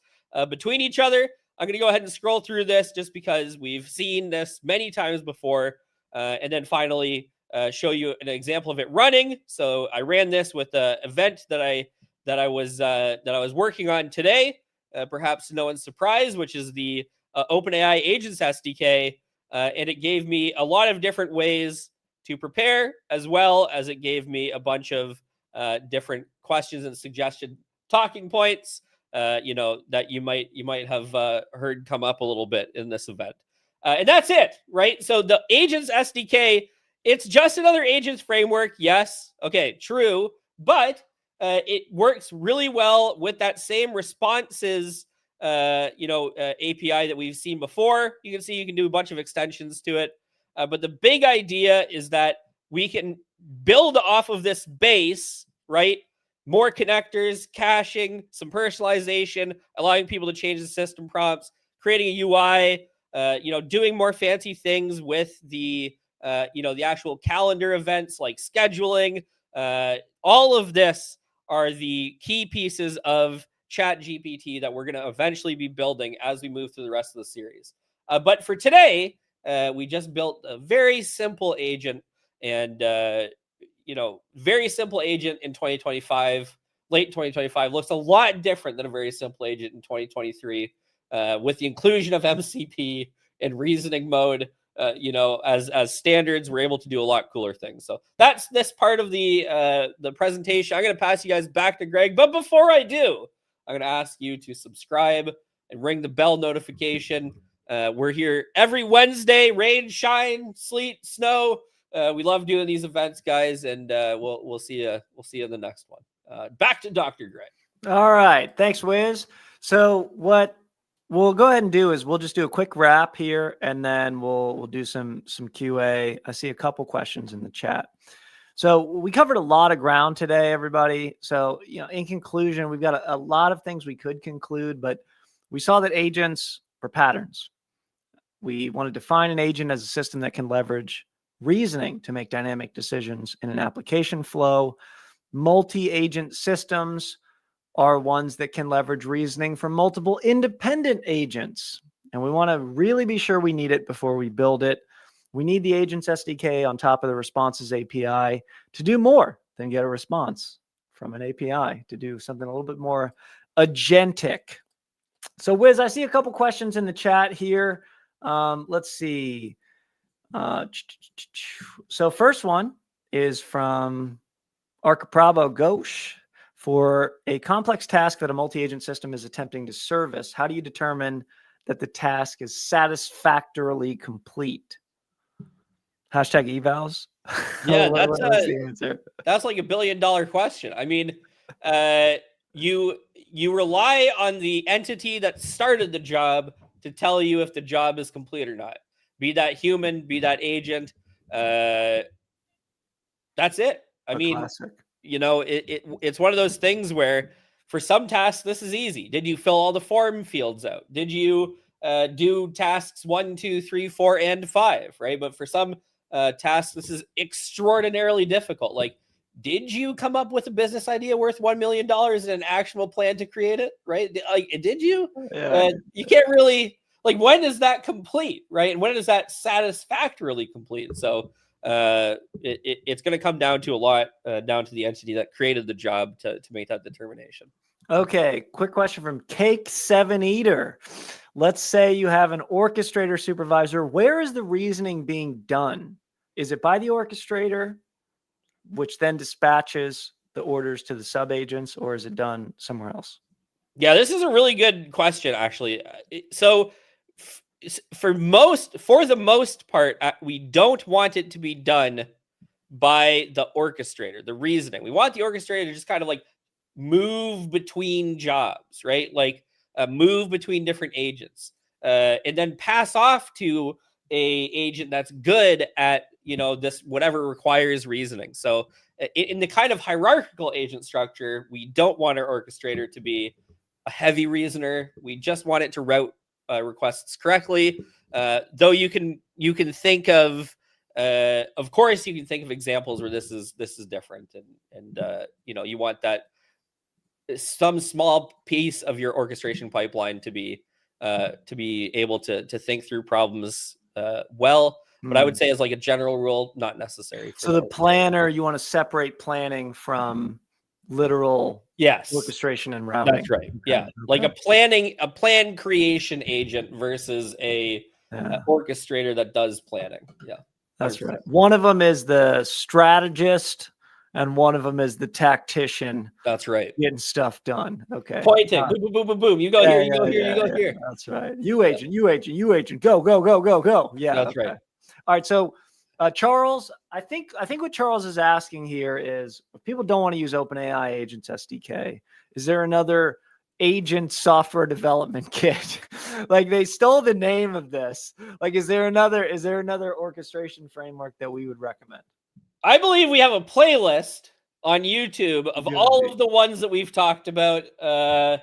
between each other. I'm going to go ahead and scroll through this just because we've seen this many times before. And then finally, show you an example of it running. So I ran this with an event that I was working on today. Perhaps no one's surprised, which is the OpenAI Agents SDK, and it gave me a lot of different ways to prepare, as well as it gave me a bunch of different questions and suggested talking points, that you might have heard come up a little bit in this event. And that's it, right? So the Agents SDK, it's just another agents framework. Yes. Okay, true. But it works really well with that same responses, API that we've seen before. You can see you can do a bunch of extensions to it. But the big idea is that we can build off of this base, right? More connectors, caching, some personalization, allowing people to change the system prompts, creating a UI, doing more fancy things with the actual calendar events like scheduling. All of this are the key pieces of ChatGPT that we're going to eventually be building as we move through the rest of the series. But for today, we just built a very simple agent, and very simple agent in 2025, late 2025, looks a lot different than a very simple agent in 2023, with the inclusion of MCP and reasoning mode. As standards, we're able to do a lot cooler things. So that's this part of the presentation. I'm going to pass you guys back to Greg, but before I do, I'm going to ask you to subscribe and ring the bell notification. We're here every Wednesday, rain, shine, sleet, snow. We love doing these events, guys, and we'll see you. We'll see you in the next one. Back to Dr. Greg. All right, thanks, Wiz. So what we'll go ahead and do is we'll just do a quick wrap here, and then we'll do some QA. I see a couple questions in the chat. So we covered a lot of ground today, everybody. So in conclusion, we've got a lot of things we could conclude, but we saw that agents are patterns. We want to define an agent as a system that can leverage reasoning to make dynamic decisions in an application flow. Multi-agent systems are ones that can leverage reasoning from multiple independent agents. And we want to really be sure we need it before we build it. We need the Agents SDK on top of the Responses API to do more than get a response from an API, to do something a little bit more agentic. So Wiz, I see a couple questions in the chat here. Let's see. So first one is from Arcapravo Ghosh. For a complex task that a multi-agent system is attempting to service, how do you determine that the task is satisfactorily complete? Hashtag evals. Yeah, that's like $1 billion question. I mean, you rely on the entity that started the job to tell you if the job is complete or not. Be that human, be that agent. That's it. I mean, classic. It's one of those things where for some tasks, this is easy. Did you fill all the form fields out? Did you do tasks 1, 2, 3, 4, and 5, right? But for some tasks, this is extraordinarily difficult. Like, did you come up with a business idea worth $1 million and an actionable plan to create it, right? Like, did you? Yeah. You can't really, like, when is that complete, right? And when is that satisfactorily complete? So it's going to come down to a lot, down to the entity that created the job to make that determination. Okay, quick question from Cake 7 Eater. Let's say you have an orchestrator supervisor. Where is the reasoning being done? Is it by the orchestrator, which then dispatches the orders to the sub-agents, or is it done somewhere else? Yeah, this is a really good question, actually. So for the most part, we don't want it to be done by the orchestrator, the reasoning. We want the orchestrator to just kind of like move between jobs, right? Like move between different agents, and then pass off to a agent that's good at this whatever requires reasoning. So in the kind of hierarchical agent structure, we don't want our orchestrator to be a heavy reasoner. We just want it to route requests correctly. Though you can think of course, you can think of examples where this is different, and you want that some small piece of your orchestration pipeline to be able to think through problems well. But I would say as like a general rule, not necessary. So the planner, you want to separate planning from literal orchestration and routing. That's right. Yeah. Like a plan creation agent versus a orchestrator that does planning. Yeah. That's right. One of them is the strategist and one of them is the tactician. That's right. Getting stuff done. Okay. Pointing. Boom, boom, boom, boom, boom. You go here, you go here, you go here. That's right. You agent. Go, go, go, go, go. Yeah. That's right. All right. So Charles, I think what Charles is asking here is if people don't want to use OpenAI Agents SDK, is there another agent software development kit? Like they stole the name of this. Like, is there another orchestration framework that we would recommend? I believe we have a playlist on YouTube of all of the ones that we've talked about. We're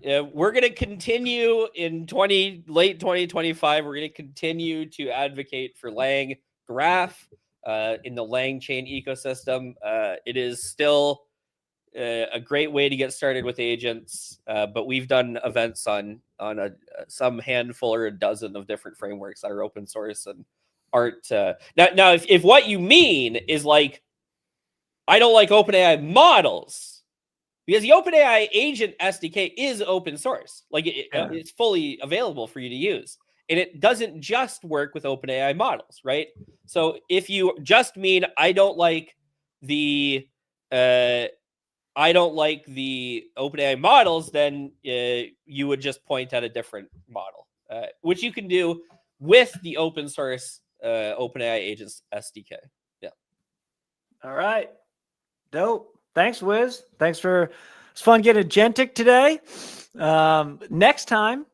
going to continue in late 2025. We're going to continue to advocate for Lang Graph in the Lang chain ecosystem. It is still a great way to get started with agents, but we've done events on some handful or a dozen of different frameworks that are open source and aren't. Now, if what you mean is like, I don't like OpenAI models, because the OpenAI Agent SDK is open source. Like it's fully available for you to use. And it doesn't just work with OpenAI models, right? So if you just mean, I don't like the OpenAI models, then you would just point at a different model, which you can do with the open source OpenAI Agents SDK. Yeah. All right. Dope. Thanks, Wiz. It's fun getting Agentic today. Next time,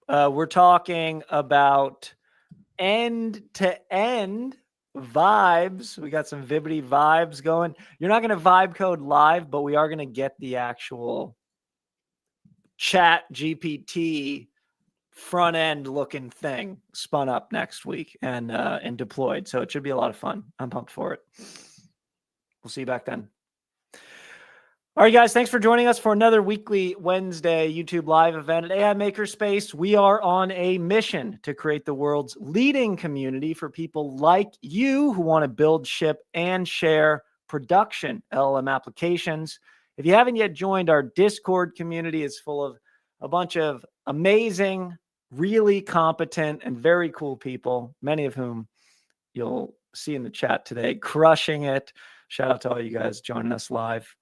we're talking about end-to-end vibes. We got some Vibity vibes going. You're not going to vibe code live, but we are going to get the actual ChatGPT front end looking thing spun up next week and deployed. So it should be a lot of fun. I'm pumped for it. We'll see you back then. All right, guys, thanks for joining us for another weekly Wednesday YouTube live event at AI Makerspace. We are on a mission to create the world's leading community for people like you who want to build, ship, and share production LLM applications. If you haven't yet joined our Discord community, it's full of a bunch of amazing, really competent, and very cool people, many of whom you'll see in the chat today, crushing it. Shout out to all you guys joining us live.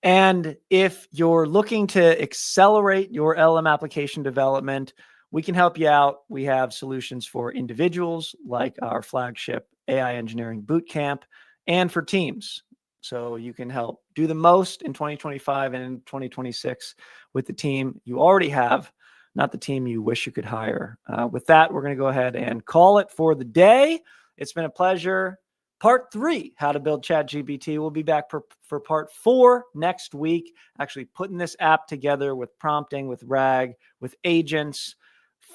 And if you're looking to accelerate your LLM application development, we can help you out. We have solutions for individuals like our flagship AI Engineering Bootcamp and for teams. So you can help do the most in 2025 and in 2026 with the team you already have, not the team you wish you could hire. With that, we're going to go ahead and call it for the day. It's been a pleasure. Part 3, how to build ChatGPT. We'll be back for part 4 next week, actually putting this app together with prompting, with RAG, with agents,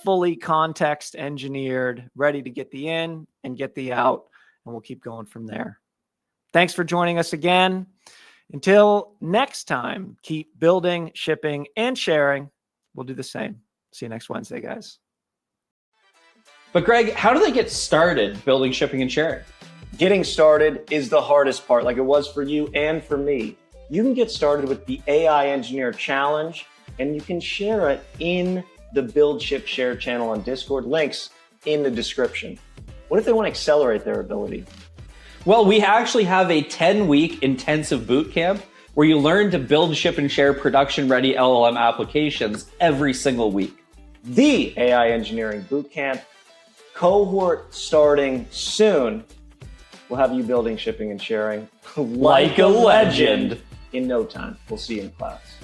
fully context engineered, ready to get the in and get the out, and we'll keep going from there. Thanks for joining us again. Until next time, keep building, shipping, and sharing. We'll do the same. See you next Wednesday, guys. But Greg, how do they get started building, shipping, and sharing? Getting started is the hardest part, like it was for you and for me. You can get started with the AI Engineer Challenge, and you can share it in the Build, Ship, Share channel on Discord. Links in the description. What if they want to accelerate their ability? Well, we actually have a 10-week intensive bootcamp where you learn to build, ship, and share production-ready LLM applications every single week. The AI Engineering Bootcamp, cohort starting soon. We'll have you building, shipping, and sharing like a legend in no time. We'll see you in class.